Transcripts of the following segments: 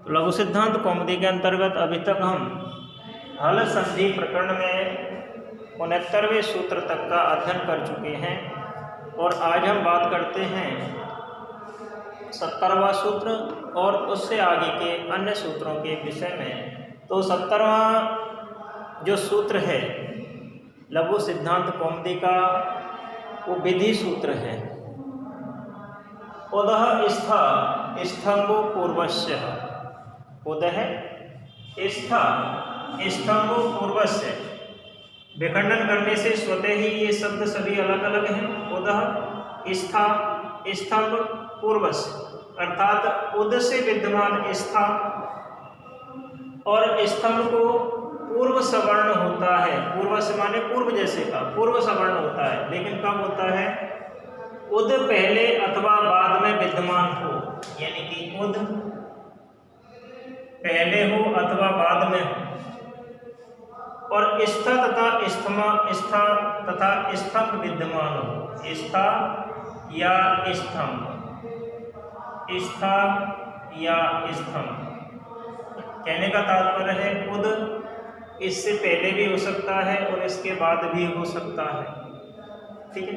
तो लघु सिद्धांत कौमुदी के अंतर्गत अभी तक हम हल संधि प्रकरण में 69वें सूत्र तक का अध्ययन कर चुके हैं और आज हम बात करते हैं 70वां सूत्र और उससे आगे के अन्य सूत्रों के विषय में। तो 70वां जो सूत्र है लघु सिद्धांत कौमुदी का वो विधि सूत्र है। उदः स्था स्तंभो पूर्वस्य, उदः स्था स्तंभो पूर्वस्य, विखंडन करने से स्वतः ही ये शब्द सभी अलग अलग हैं। उदः स्था स्तंभ पूर्वस्य अर्थात उद से विद्यमान स्था और स्तंभ को पूर्व सवर्ण होता है। पूर्व से माने पूर्व जैसे का, पूर्व सवर्ण होता है, लेकिन कब होता है? उद पहले अथवा बाद में विद्यमान हो, यानी कि उद पहले हो अथवा बाद में हो। और स्था तथा स्था तथा स्तंभ विद्यमान हो, स्था या स्तंभ, स्था या स्तंभ। कहने का तात्पर्य है उद इससे पहले भी हो सकता है और इसके बाद भी हो सकता है। ठीक है,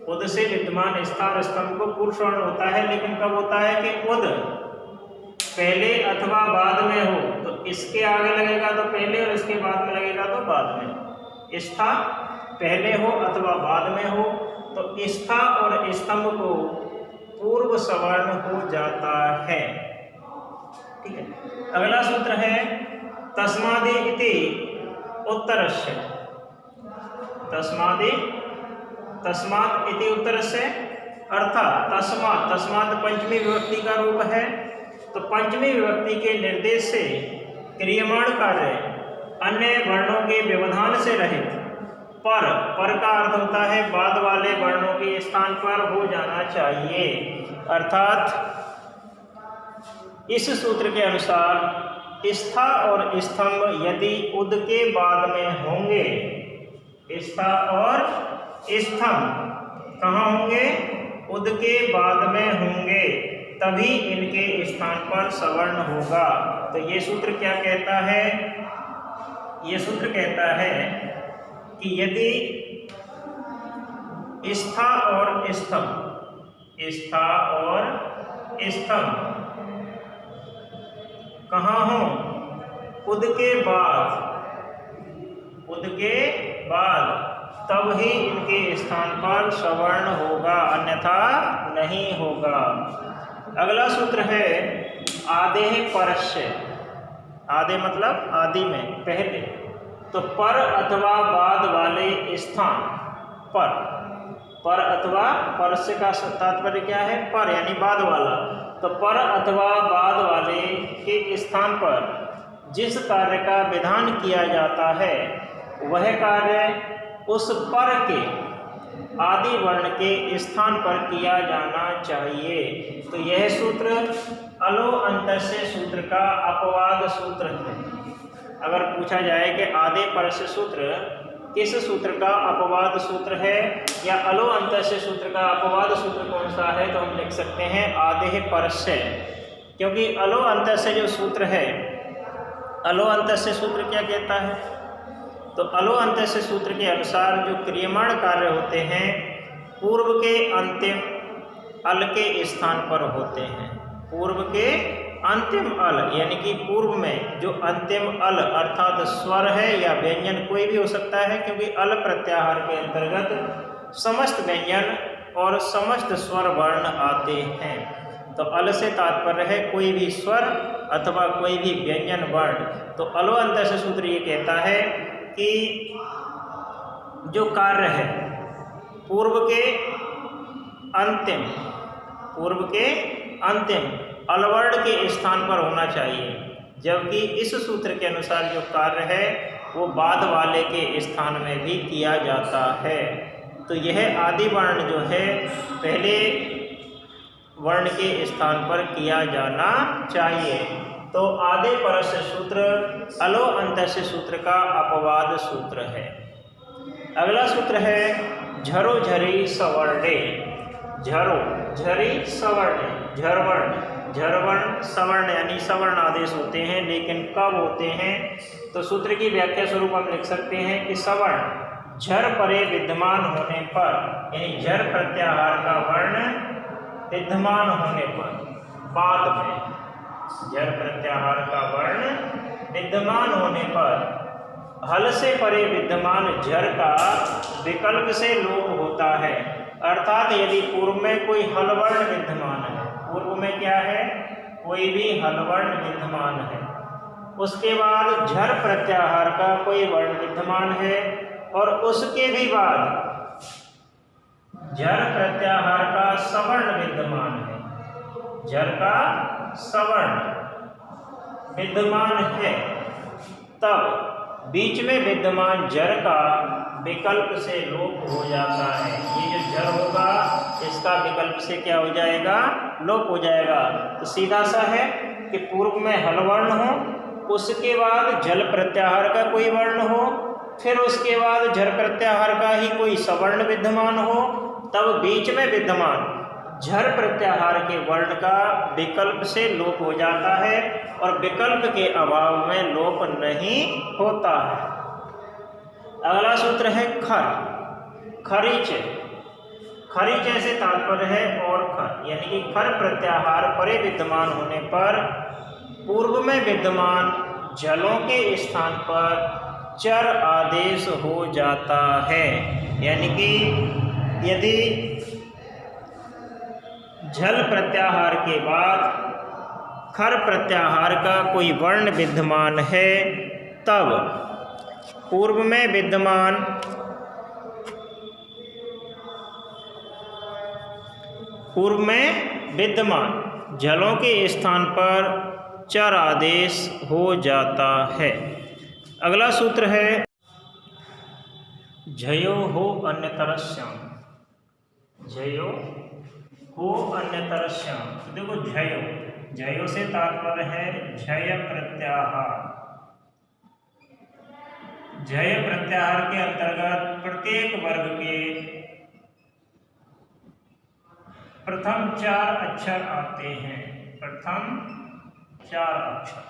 उद से विद्यमान स्था और स्तंभ को पूर्व सवर्ण होता है, लेकिन कब होता है कि उद पहले अथवा बाद में हो, तो इसके आगे लगेगा तो पहले और इसके बाद में लगेगा तो बाद में। स्था पहले हो अथवा बाद में हो तो स्था और स्तंभ को पूर्व सवर्ण हो जाता है। ठीक है, अगला सूत्र है तस्मादि इति उत्तरस्य। तस्मात् इति उत्तरस्य अर्थात तस्मात् पंचमी विभक्ति का रूप है, तो पंचमी विभक्ति के निर्देश से क्रियमाण कार्य अन्य वर्णों के व्यवधान से रहित पर का अर्थ होता है बाद वाले वर्णों के स्थान पर हो जाना चाहिए। अर्थात इस सूत्र के अनुसार स्था और स्तंभ यदि उद के बाद में होंगे, स्था और स्तंभ कहाँ होंगे? उद के बाद में होंगे, तभी इनके स्थान पर सवर्ण होगा। तो ये सूत्र क्या कहता है? ये सूत्र कहता है कि यदि स्था और स्तंभ कहाँ हो? उद के बाद, तब ही इनके स्थान पर सवर्ण होगा, अन्यथा नहीं होगा। अगला सूत्र है आदेः परस्य। आदे मतलब आदि में, पहले। तो पर अथवा बाद वाले स्थान पर अथवा परस्य का तात्पर्य क्या है? पर यानी बाद वाला। तो पर अथवा बाद वाले के स्थान पर जिस कार्य का विधान किया जाता है वह कार्य उस पर के आदि वर्ण के स्थान पर किया जाना चाहिए। तो यह सूत्र अलो अंतस्य सूत्र का अपवाद सूत्र है। अगर पूछा जाए कि आदे परस्य सूत्र किस सूत्र का अपवाद सूत्र है या अलो अंतस्य सूत्र का अपवाद सूत्र कौन सा है, तो हम लिख सकते हैं आदेः परस्य। क्योंकि अलो अंतस्य जो सूत्र है, अलो अंतस्य सूत्र क्या कहता है? तो अलो अंतस्य सूत्र के अनुसार जो क्रियमाण कार्य होते हैं पूर्व के अंतिम अल के स्थान पर होते हैं। पूर्व के अंतिम अल यानी कि पूर्व में जो अंतिम अल अर्थात स्वर है या व्यंजन कोई भी हो सकता है, क्योंकि अल प्रत्याहार के अंतर्गत समस्त व्यंजन और समस्त स्वर वर्ण आते हैं। तो अल से तात्पर्य है कोई भी स्वर अथवा कोई भी व्यंजन वर्ण। तो अलो अंतस्य सूत्र ये कहता है कि जो कार्य है पूर्व के अंतिम अलवर्ण के स्थान पर होना चाहिए, जबकि इस सूत्र के अनुसार जो कार्य है वो बाद वाले के स्थान में भी किया जाता है। तो यह आदि वर्ण जो है पहले वर्ण के स्थान पर किया जाना चाहिए। तो आदे परस्य सूत्र अलो अंतस्य सूत्र का अपवाद सूत्र है। अगला सूत्र है झरो झरी सवर्णे। झरो झरी सवर्णे, झरवर्ण झरवर्ण सवर्ण यानी सवर्ण आदेश होते हैं, लेकिन कब होते हैं? तो सूत्र की व्याख्या स्वरूप हम लिख सकते हैं कि सवर्ण झर परे विद्यमान होने पर, यानी झर प्रत्याहार का वर्ण विद्यमान होने पर, बाद में झर प्रत्याहार का वर्ण विद्यमान होने पर हल से परे विद्यमान झर का विकल्प से लोप होता है। अर्थात यदि पूर्व में कोई हल वर्ण विद्यमान है, पूर्व में क्या है? कोई भी हल वर्ण विद्यमान है, उसके बाद झर प्रत्याहार का कोई वर्ण विद्यमान है और उसके भी बाद झर प्रत्याहार का सवर्ण विद्यमान है, झर का सवर्ण विद्यमान है, तब बीच में विद्यमान झर का विकल्प से लोप हो जाता है। ये जो झर होगा इसका विकल्प से क्या हो जाएगा? लोप हो जाएगा। तो सीधा सा है कि पूर्व में हल वर्ण हो, उसके बाद झल प्रत्याहार का कोई वर्ण हो, फिर उसके बाद झर प्रत्याहार का ही कोई सवर्ण विद्यमान हो, तब बीच में विद्यमान झर प्रत्याहार के वर्ण का विकल्प से लोप हो जाता है और विकल्प के अभाव में लोप नहीं होता है। अगला सूत्र है खर। खरीचे। खरीचे से तात्पर्य है और खर, यानी कि खर प्रत्याहार परे विद्यमान होने पर पूर्व में विद्यमान झलों के स्थान पर चर आदेश हो जाता है। यानी कि यदि झल प्रत्याहार के बाद खर प्रत्याहार का कोई वर्ण विद्यमान है, तब पूर्व में विद्यमान झलों के स्थान पर चर आदेश हो जाता है। अगला सूत्र है झयो हो अन्यतरस्याम। झयो हो अन्यतरस्याम। तो देखो झयो, झयो से तात्पर्य है झय प्रत्याहार। झय प्रत्याहार के अंतर्गत प्रत्येक वर्ग के प्रथम 4 अक्षर आते हैं। प्रथम 4 अक्षर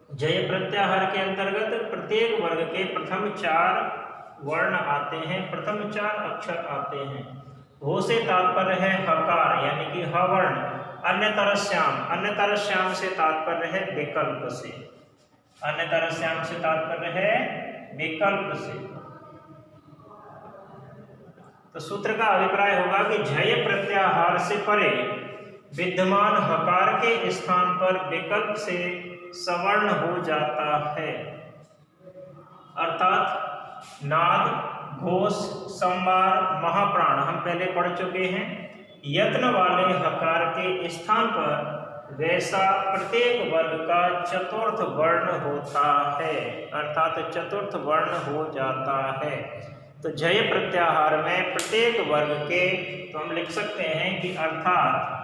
झय प्रत्याहार के अंतर्गत प्रत्येक वर्ग के प्रथम 4 वर्ण आते हैं, प्रथम 4 अक्षर आते हैं। हो से तात्पर्य है हकार, यानी कि ह वर्ण। अन्यतरस्याम, अन्यतरस्याम से तात्पर्य है विकल्प से। अन्यतरस्याम से तात्पर्य है विकल्प से। तो सूत्र का अभिप्राय होगा कि झय प्रत्याहार से परे विद्यमान हकार के स्थान पर विकल्प से सवर्ण हो जाता है। अर्थात नाद, घोष, संवार, महाप्राण हम पहले पढ़ चुके हैं। यत्न वाले हकार के स्थान पर वैसा प्रत्येक वर्ग का चतुर्थ वर्ण होता है, अर्थात चतुर्थ वर्ण हो जाता है। तो झय प्रत्याहार में प्रत्येक वर्ग के, तो हम लिख सकते हैं कि अर्थात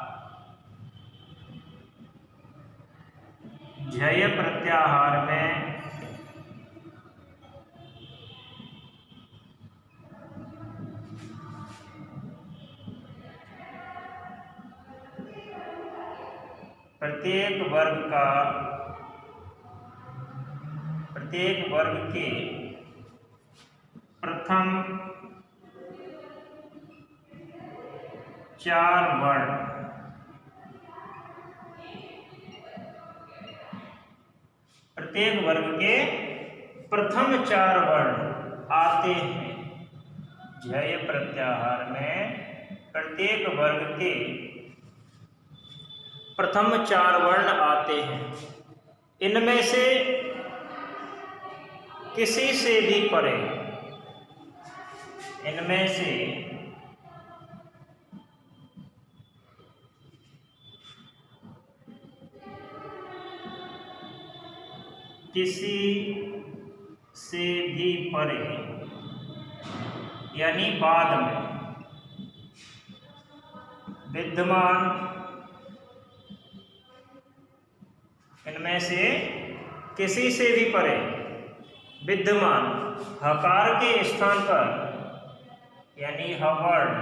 झय प्रत्याहार में प्रत्येक वर्ग के प्रथम 4 वर्ण प्रत्येक वर्ग के प्रथम 4 वर्ण आते हैं। झय प्रत्याहार में प्रत्येक वर्ग के प्रथम 4 वर्ण आते हैं। इनमें से किसी से भी परे, इनमें से किसी से भी परे, यानी बाद में विद्यमान, इनमें से किसी से भी परे विद्यमान हकार के स्थान पर, यानी हवर्ण,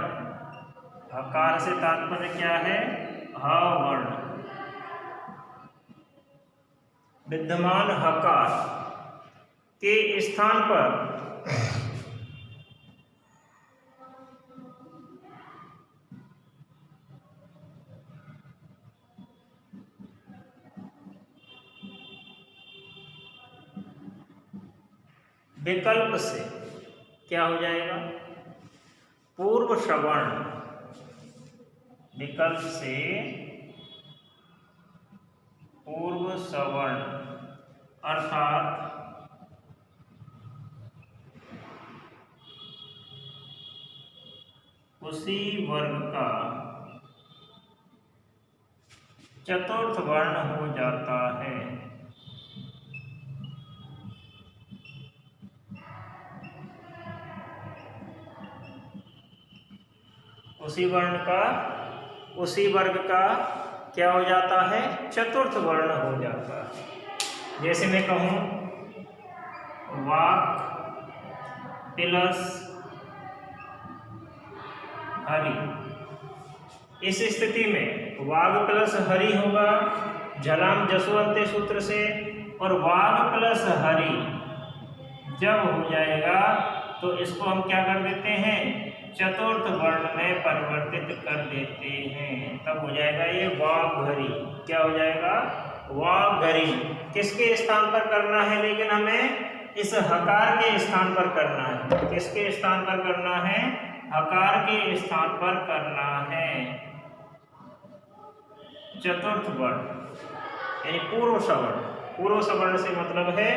हकार से तात्पर्य क्या है? ह वर्ण विद्यमान हकार के स्थान पर विकल्प से क्या हो जाएगा, पूर्व सवर्ण, विकल्प से पूर्व सवर्ण अर्थात उसी वर्ग का चतुर्थ वर्ण हो जाता है। उसी वर्ण का, उसी वर्ग का क्या हो जाता है, चतुर्थ वर्ण हो जाता है। जैसे मैं कहूं वाक प्लस हरि, इस स्थिति में वाग प्लस हरि होगा झलाम जसवंते सूत्र से, और वाग प्लस हरि जब हो जाएगा तो इसको हम क्या कर देते हैं, चतुर्थ वर्ण में परिवर्तित कर देते हैं, तब हो जाएगा ये वाघरी। क्या हो जाएगा, वाघरी। किसके स्थान पर करना है, लेकिन हमें इस हकार के स्थान पर करना है। किसके स्थान पर करना है, हकार के स्थान पर करना है चतुर्थ वर्ण यानी पूर्व सवर्ण। पूर्व सवर्ण से मतलब है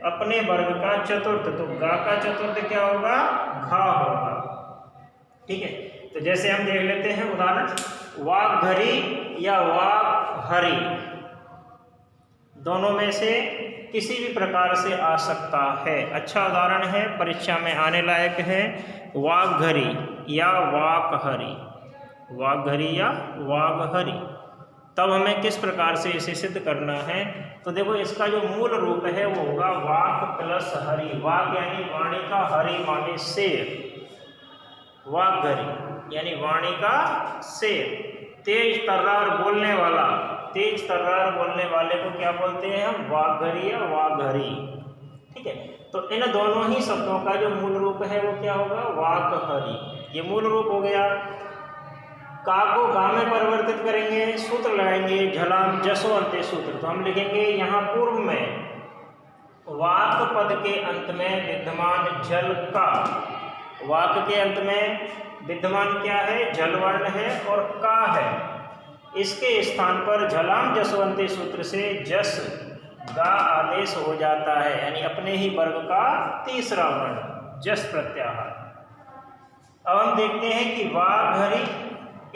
अपने वर्ग का चतुर्थ, तो गा का चतुर्थ क्या होगा, घा होगा। ठीक है, तो जैसे हम देख लेते हैं उदाहरण, वाघरी या वाघहरी दोनों में से किसी भी प्रकार से आ सकता है। अच्छा उदाहरण है, परीक्षा में आने लायक है, वाघरी या वाघहरी, वाघरी या वाघहरी। तब हमें किस प्रकार से इसे सिद्ध करना है, तो देखो इसका जो मूल रूप है वो होगा वाक प्लस हरि। वाक यानी वाणी का, हरि माने शेर, वाघरी यानी वाणी का शेर, तेज तर्रार बोलने वाला, तेज तर्रार बोलने वाले को क्या बोलते हैं हम, वाघरी या वाघरी। ठीक है, तो इन दोनों ही शब्दों का जो मूल रूप है वो क्या होगा, वाघहरी। ये मूल रूप हो गया। का को गा में परिवर्तित करेंगे, सूत्र लगाएंगे झलाम जसवंते सूत्र, तो हम लिखेंगे यहाँ पूर्व में वाक पद के अंत में विद्यमान जल का, वाक के अंत में विद्यमान क्या है, जल वर्ण है और का है, इसके स्थान पर झलाम जसवंते सूत्र से जस गा आदेश हो जाता है, यानी अपने ही वर्ग का तीसरा वर्ण जस प्रत्याहार। अब हम देखते हैं कि वाघरी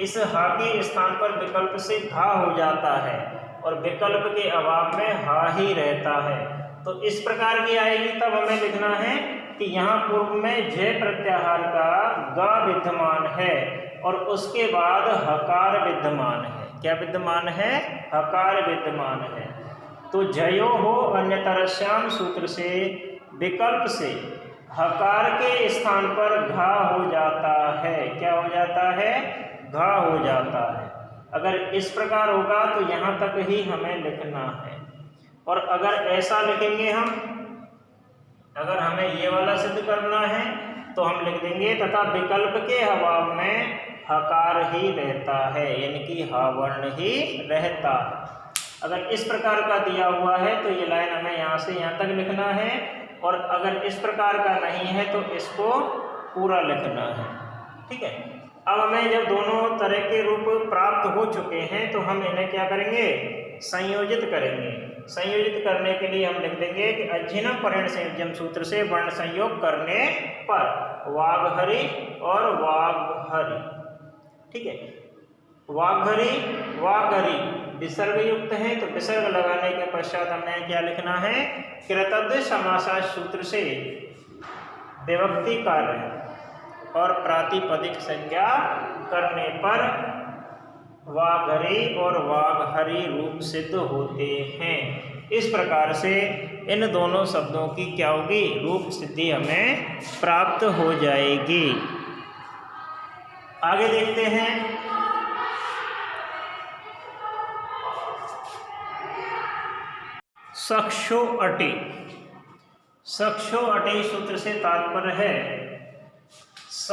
इस हा के स्थान पर विकल्प से घा हो जाता है और विकल्प के अभाव में हा ही रहता है, तो इस प्रकार की आएगी। तब हमें लिखना है कि यहाँ पूर्व में जय प्रत्याहार का गा विद्यमान है और उसके बाद हकार विद्यमान है। क्या विद्यमान है, हकार विद्यमान है। तो जयो हो अन्यतरस्याम सूत्र से विकल्प से हकार के स्थान पर घा हो जाता है। क्या हो जाता है, घा हो जाता है। अगर इस प्रकार होगा तो यहाँ तक ही हमें लिखना है, और अगर ऐसा लिखेंगे हम, अगर हमें ये वाला सिद्ध करना है तो हम लिख देंगे तथा विकल्प के अभाव में हकार ही रहता है, यानी कि हा वर्ण ही रहता है। अगर इस प्रकार का दिया हुआ है तो ये लाइन हमें यहाँ से यहाँ तक लिखना है, और अगर इस प्रकार का नहीं है तो इसको पूरा लिखना है। ठीक है, अब हमें जब दोनों तरह के रूप प्राप्त हो चुके हैं तो हम इन्हें क्या करेंगे, संयोजित करेंगे। संयोजित करने के लिए हम लिख देंगे कि अज्झिनम परिण संयोजन सूत्र से वर्ण संयोग करने पर वाघहरी और वाघहरी। ठीक है, वाघहरी वाघहरी विसर्ग युक्त है, तो विसर्ग लगाने के पश्चात हमें क्या लिखना है, कृतज्ञ समासा सूत्र से विभक्ति कार्य और प्रातिपदिक संज्ञा करने पर वाघरी और वाघहरी रूप सिद्ध होते हैं। इस प्रकार से इन दोनों शब्दों की क्या होगी, रूप सिद्धि हमें प्राप्त हो जाएगी। आगे देखते हैं, सक्षो अटि। सक्षो अटि सूत्र से तात्पर्य है स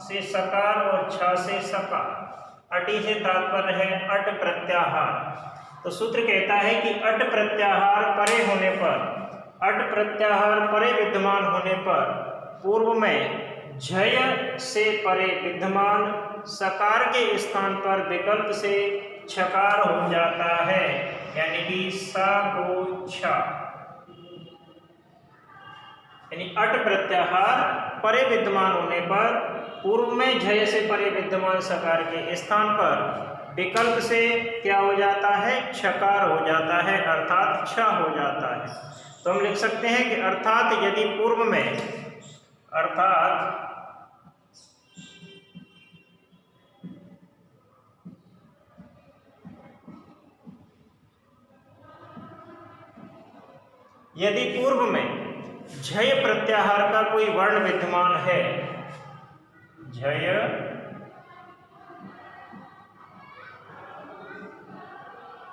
से सकार और छ से सकार। अटि से तात्पर्य है अट प्रत्याहार। तो सूत्र कहता है कि अट प्रत्याहार परे होने पर, अट प्रत्याहार परे विद्यमान होने पर पूर्व में झय से परे विद्यमान सकार के स्थान पर विकल्प से छकार हो जाता है, यानी कि सा को छ। यानी अट प्रत्याहार परे विद्यमान होने पर पूर्व में झय से परे विद्यमान सकार के स्थान पर विकल्प से क्या हो जाता है, छकार हो जाता है, अर्थात छ हो जाता है। तो हम लिख सकते हैं कि अर्थात यदि पूर्व में, अर्थात यदि पूर्व में झय प्रत्याहार का कोई वर्ण विद्यमान है, झय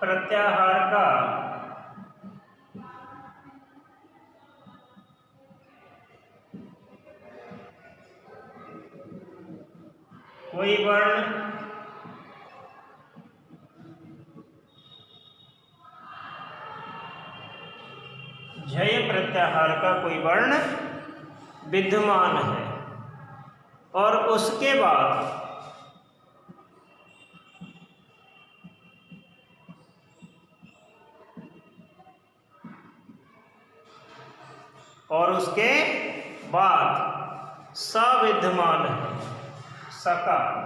प्रत्याहार का कोई वर्ण झय प्रत्याहार का कोई वर्ण विद्यमान है और उसके बाद सविद्यमान है, सकार।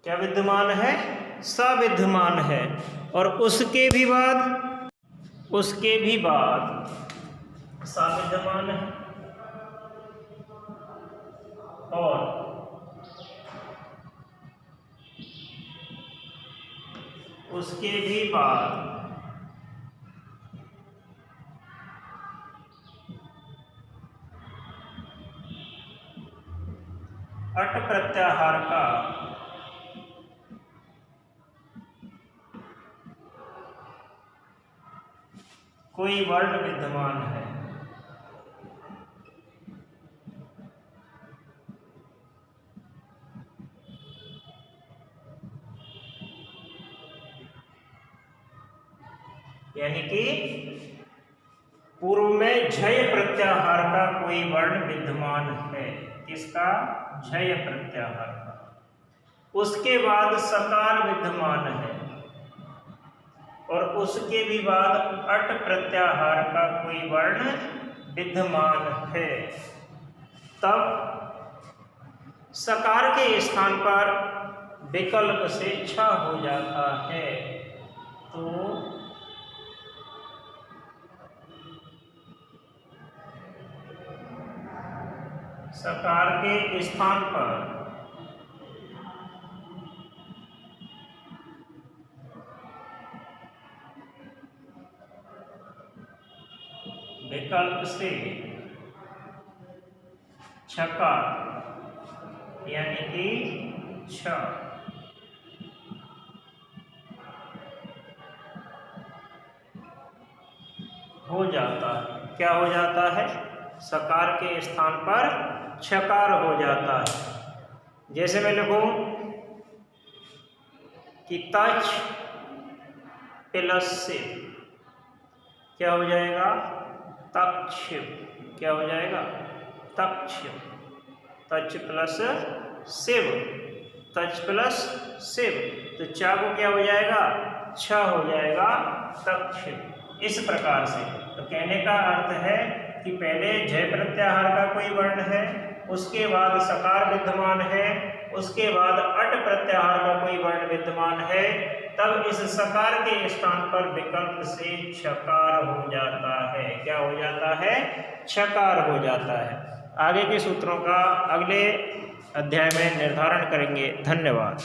क्या विद्यमान है, सविद्यमान है। और उसके भी बाद सविद्यमान है और उसके भी बाद अट प्रत्याहार का कोई वर्ण विद्यमान है। यानी कि पूर्व में झय प्रत्याहार का कोई वर्ण विद्यमान है। किसका? झय प्रत्याहार का। उसके बाद सकार विद्यमान है और उसके भी बाद अट प्रत्याहार का कोई वर्ण विद्यमान है। तब सकार के स्थान पर विकल्प से छ हो जाता है। तो सकार के स्थान पर विकल्प से छकार यानी कि छ हो जाता है। क्या हो जाता है? सकार के स्थान पर छकार हो जाता है। जैसे मैं लिखूं कि तच प्लस से क्या हो जाएगा? तक्षिप। क्या हो जाएगा? तक्षिप। तच प्लस शिव, तच प्लस शिव, तो चा को क्या हो जाएगा? छ हो जाएगा, तक्षिप। इस प्रकार से तो कहने का अर्थ है कि पहले झय प्रत्याहार का कोई वर्ण है, उसके बाद सकार विद्यमान है, उसके बाद अट प्रत्याहार का कोई वर्ण विद्यमान है, तब इस सकार के स्थान पर विकल्प से छकार हो जाता है। क्या हो जाता है? छकार हो जाता है। आगे के सूत्रों का अगले अध्याय में निर्धारण करेंगे। धन्यवाद।